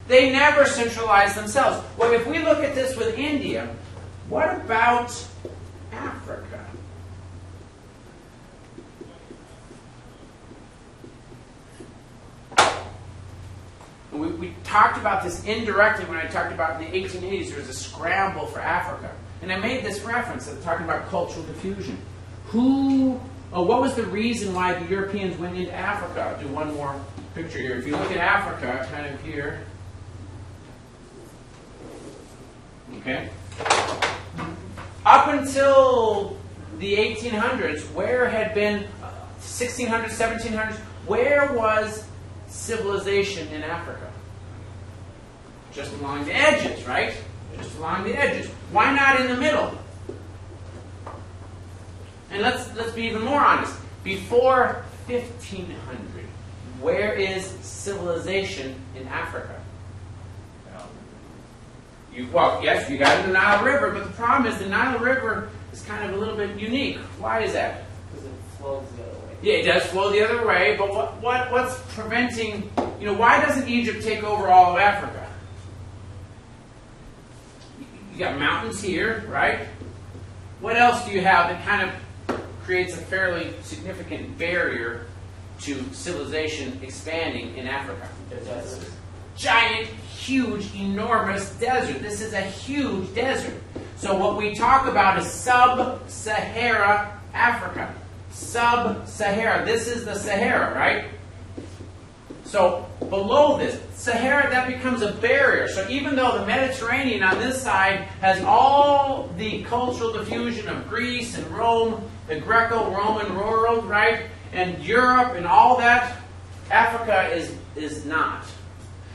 They never centralized themselves. Well, if we look at this with India, what about Africa? We talked about this indirectly when I talked about in the 1880s there was a scramble for Africa. And I made this reference of talking about cultural diffusion. What was the reason why the Europeans went into Africa? I'll do one more picture here. If you look at Africa, kind of here. Okay. Up until the 1800s, where had been 1600s, 1700s, where was civilization in Africa? Just along the edges, right? Just along the edges. Why not in the middle? And let's be even more honest. Before 1500, where is civilization in Africa? Well, yes, you got the Nile River, but the problem is the Nile River is kind of a little bit unique. Why is that? Because it flows the other way. Yeah, it does flow the other way, but what's preventing, why doesn't Egypt take over all of Africa? You got mountains here, right? What else do you have that kind of creates a fairly significant barrier to civilization expanding in Africa? The desert. Giant, huge, enormous desert. This is a huge desert. So what we talk about is sub-Sahara Africa. Sub-Sahara. This is the Sahara, right? So below this, Sahara, that becomes a barrier. So even though the Mediterranean on this side has all the cultural diffusion of Greece and Rome, the Greco-Roman world, right? And Europe and all that, Africa is not.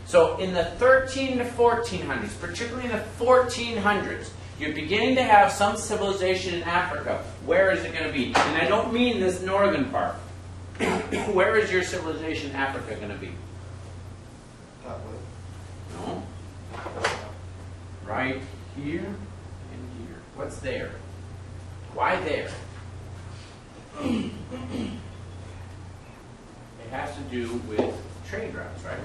So in the 13 to 1400s, particularly in the 1400s, you're beginning to have some civilization in Africa. Where is it going to be? And I don't mean this northern part. Where is your civilization in Africa going to be? That way. No. Right here and here. What's there? Why there? It has to do with trade routes, right?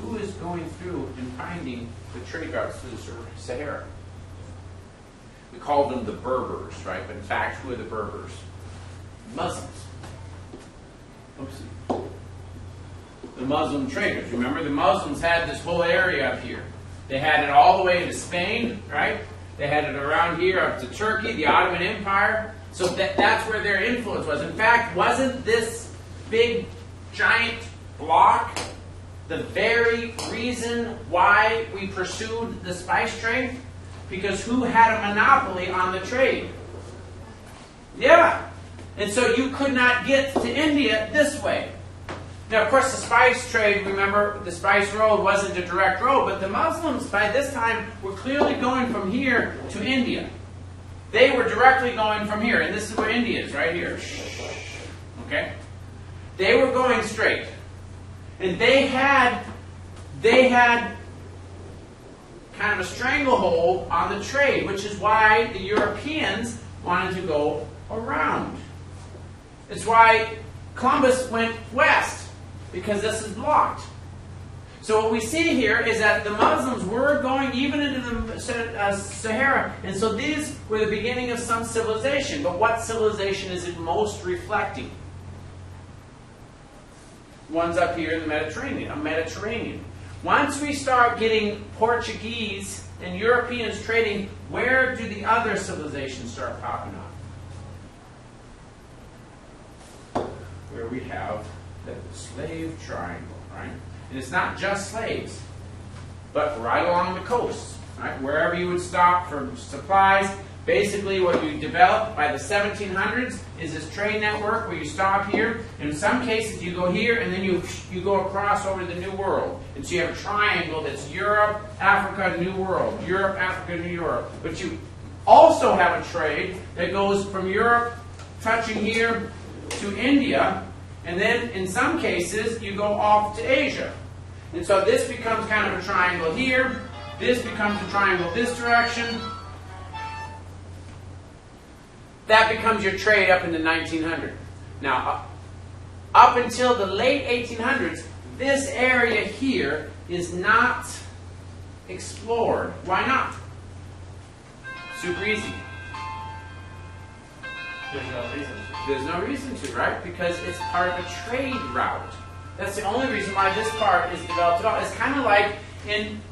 Who is going through and finding the trade routes through the Sahara? We call them the Berbers, right? But in fact, who are the Berbers? Muslims. Oopsie. The Muslim traders. Remember, the Muslims had this whole area up here. They had it all the way to Spain, right? They had it around here up to Turkey, the Ottoman Empire. So that's where their influence was. In fact, wasn't this big, giant block the very reason why we pursued the spice trade? Because who had a monopoly on the trade? Yeah. And so you could not get to India this way. Now, of course, the spice trade, remember, the spice road wasn't a direct road, but the Muslims, by this time, were clearly going from here to India. They were directly going from here, and this is where India is, right here. Okay? They were going straight. And they had kind of a stranglehold on the trade, which is why the Europeans wanted to go around. It's why Columbus went west, because this is blocked. So what we see here is that the Muslims were going even into the Sahara, and so these were the beginning of some civilization. But what civilization is it most reflecting? One's up here in the Mediterranean. Once we start getting Portuguese and Europeans trading, where do the other civilizations start popping up? Where we have the slave triangle, right? And it's not just slaves, but right along the coast, right? Wherever you would stop for supplies. Basically, what you develop by the 1700s is this trade network where you stop here. In some cases, you go here, and then you go across over to the New World. And so you have a triangle that's Europe, Africa, New World. Europe, Africa, New Europe. But you also have a trade that goes from Europe, touching here, to India. And then, in some cases, you go off to Asia. And so this becomes kind of a triangle here. This becomes a triangle this direction. That becomes your trade up into 1900. Now, up until the late 1800s, this area here is not explored. Why not? Super easy. There's no reason to. There's no reason to, right? Because it's part of a trade route. That's the only reason why this part is developed at all. It's kind of like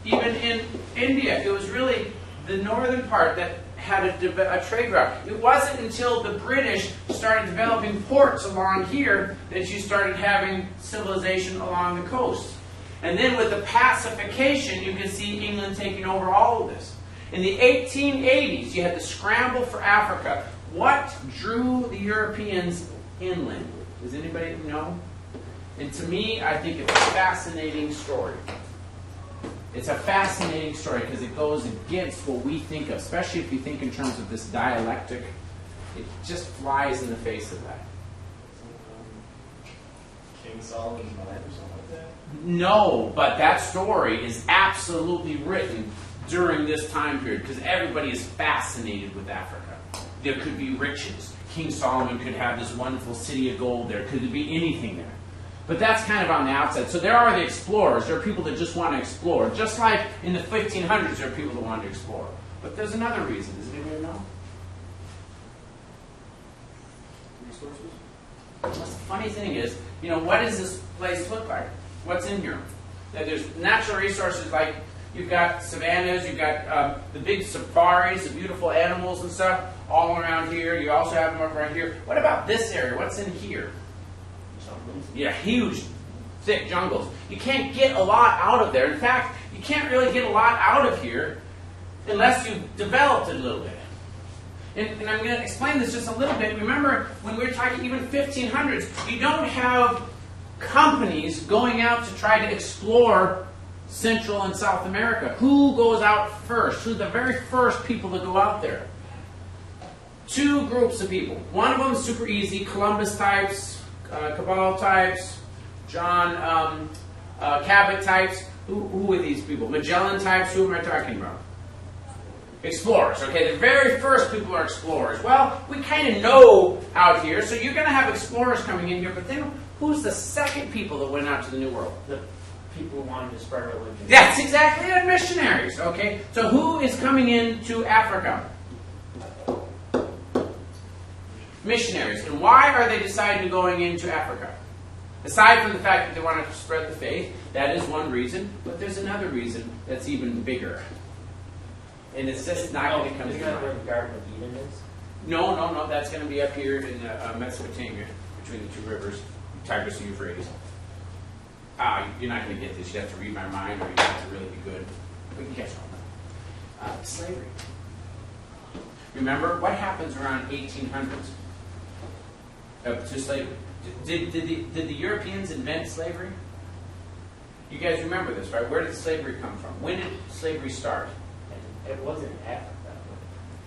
even in India. It was really the northern part that had a trade route. It wasn't until the British started developing ports along here that you started having civilization along the coast. And then with the pacification, you can see England taking over all of this. In the 1880s, you had the scramble for Africa. What drew the Europeans inland? Does anybody know? And to me, I think it's a fascinating story. It's a fascinating story because it goes against what we think of, especially if you think in terms of this dialectic. It just flies in the face of that. King Solomon's Mine or something like that? No, but that story is absolutely written during this time period because everybody is fascinated with Africa. There could be riches. King Solomon could have this wonderful city of gold there. Could there be anything there? But that's kind of on the outside. So there are the explorers. There are people that just want to explore. Just like in the 1500s, there are people that want to explore. But there's another reason. Does anybody know? Resources? Well, the funny thing is, what does this place look like? What's in here? Now, there's natural resources like you've got savannas, you've got the big safaris, the beautiful animals and stuff all around here. You also have them over around here. What about this area? What's in here? Yeah, huge, thick jungles. You can't get a lot out of there. In fact, you can't really get a lot out of here unless you've developed it a little bit. And I'm going to explain this just a little bit. Remember, when we were talking even 1500s, you don't have companies going out to try to explore Central and South America. Who goes out first? Who's the very first people to go out there? Two groups of people. One of them is super easy, Columbus types, Cabal types, John Cabot types. Who are these people? Magellan types. Who am I talking about? Explorers. Okay, the very first people are explorers. Well, we kind of know out here, so you're going to have explorers coming in here, but then who's the second people that went out to the New World? The people who wanted to spread religion. That's exactly it, missionaries. Okay, so who is coming into Africa? Missionaries. And why are they deciding to going into Africa? Aside from the fact that they want to spread the faith, that is one reason, but there's another reason that's even bigger. And it's just not going to come Isn't that where the Garden of Eden is? No, that's going to be up here in Mesopotamia, between the two rivers, Tigris and Euphrates. You're not going to get this. You have to read my mind, or you have to really be good. But you guys all know. Slavery. Remember, what happens around 1800s to slavery? Did the Europeans invent slavery? You guys remember this, right? Where did slavery come from? When did slavery start? It wasn't Africa.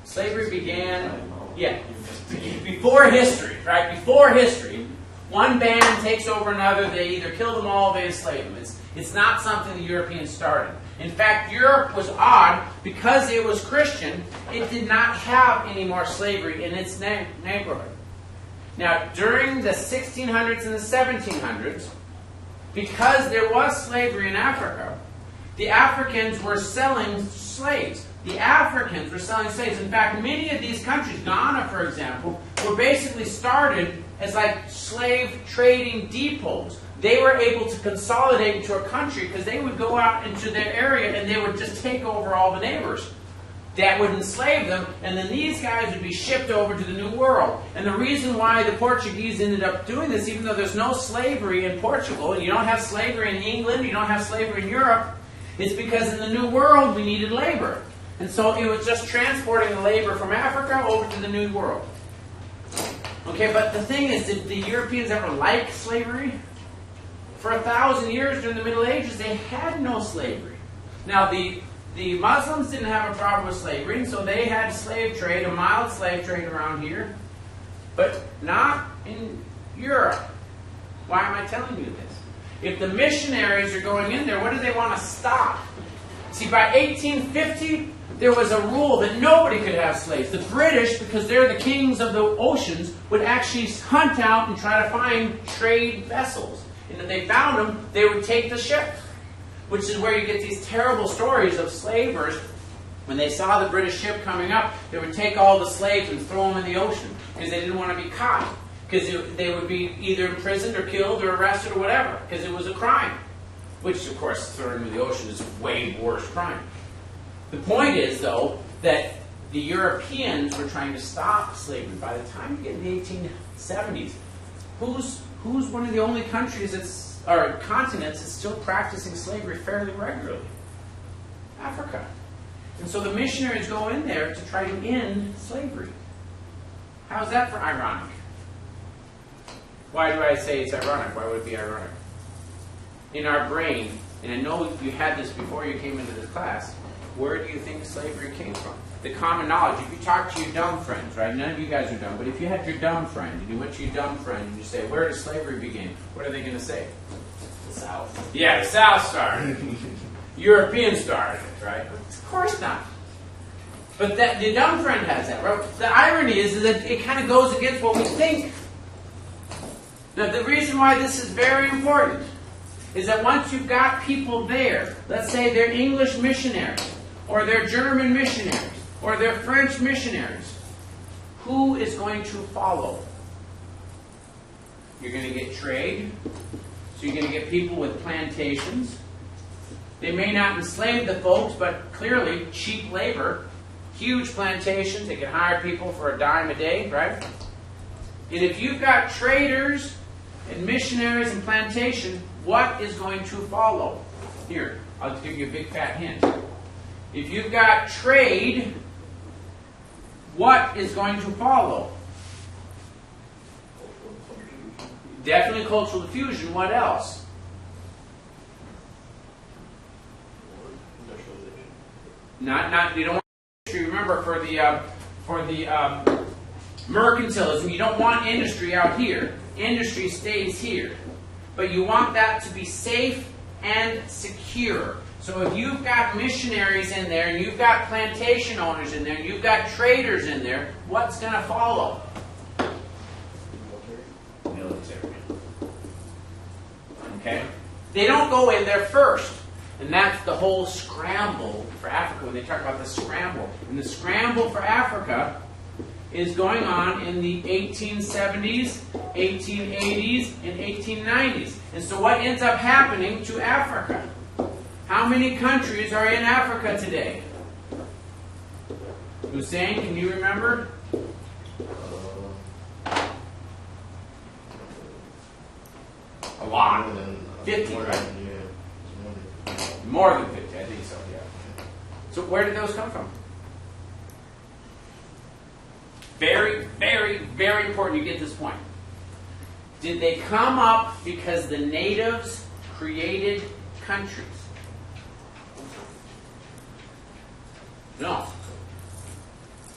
Slavery began, before history, right? Before history, one band takes over another. They either kill them all, or they enslave them. It's not something the Europeans started. In fact, Europe was odd because it was Christian. It did not have any more slavery in its neighborhood. Now, during the 1600s and the 1700s, because there was slavery in Africa, the Africans were selling slaves. The Africans were selling slaves. In fact, many of these countries, Ghana, for example, were basically started as like slave trading depots. They were able to consolidate into a country because they would go out into their area and they would just take over all the neighbors. That would enslave them, and then these guys would be shipped over to the New World. And the reason why the Portuguese ended up doing this, even though there's no slavery in Portugal, you don't have slavery in England, you don't have slavery in Europe, it's because in the New World we needed labor. And so it was just transporting the labor from Africa over to the New World. Okay, but the thing is, did the Europeans ever like slavery? For 1,000 years during the Middle Ages, they had no slavery. Now, the Muslims didn't have a problem with slavery, and so they had slave trade, a mild slave trade around here, but not in Europe. Why am I telling you this? If the missionaries are going in there, what do they want to stop? See, by 1850, there was a rule that nobody could have slaves. The British, because they're the kings of the oceans, would actually hunt out and try to find trade vessels. And if they found them, they would take the ship. which is where you get these terrible stories of slavers. When they saw the British ship coming up, they would take all the slaves and throw them in the ocean because they didn't want to be caught, because they would be either imprisoned or killed or arrested or whatever, because it was a crime, which of course throwing into the ocean is a way worse crime. The point is, though, that the Europeans were trying to stop slavery. By the time you get in the 1870s, who's one of the only countries or continents that's still practicing slavery fairly regularly? Africa. And so the missionaries go in there to try to end slavery. How's that for ironic? Why do I say it's ironic? Why would it be ironic? In our brain, and I know you had this before you came into this class, where do you think slavery came from? The common knowledge. If you talk to your dumb friends, right? None of you guys are dumb, but if you had your dumb friend, and you went to your dumb friend and you say, where does slavery begin? What are they going to say? The South. Yeah, the South started. Europeans started it, right? Of course not. But the dumb friend has that, right? The irony is that it kind of goes against what we think. Now, the reason why this is very important is that once you've got people there, let's say they're English missionaries, or they're German missionaries, or they're French missionaries, who is going to follow? You're going to get trade, so you're going to get people with plantations. They may not enslave the folks, but clearly cheap labor, huge plantations, they can hire people for a dime a day, right? And if you've got traders and missionaries and plantation, what is going to follow? Here, I'll give you a big fat hint. If you've got trade, what is going to follow? Definitely cultural diffusion. What else? Not. You don't want industry. Remember, for the mercantilism, you don't want industry out here. Industry stays here, but you want that to be safe and secure. So if you've got missionaries in there, and you've got plantation owners in there, and you've got traders in there, what's going to follow? Military. Okay? They don't go in there first. And that's the whole scramble for Africa, when they talk about the scramble. And the scramble for Africa is going on in the 1870s, 1880s, and 1890s. And so what ends up happening to Africa? How many countries are in Africa today? Hussein, can you remember? A lot. 50, right? More than 50, I think so, yeah. So where did those come from? Very, very, very important you get this point. Did they come up because the natives created countries? No.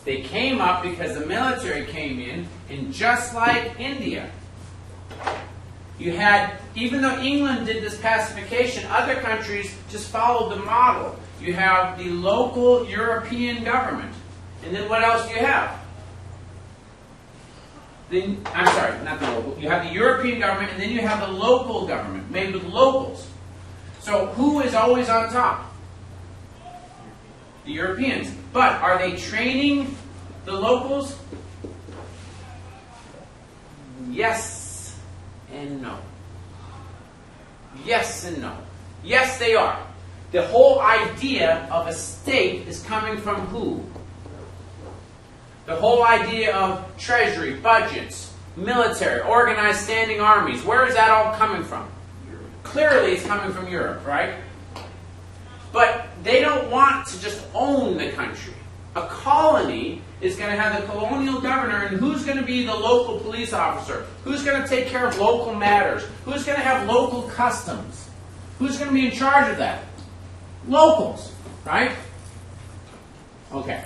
They came up because the military came in, and just like India, you had, even though England did this pacification, other countries just followed the model. You have the local European government. And then what else do you have? I'm sorry, not the local. You have the European government, and then you have the local government, made with locals. So who is always on top? The Europeans. But are they training the locals? Yes and no. Yes and no. Yes, they are. The whole idea of a state is coming from who? The whole idea of treasury, budgets, military, organized standing armies. Where is that all coming from? Europe. Clearly it's coming from Europe, right? But they don't want to just own the country. A colony is going to have the colonial governor, and who's going to be the local police officer? Who's going to take care of local matters? Who's going to have local customs? Who's going to be in charge of that? Locals, right? Okay.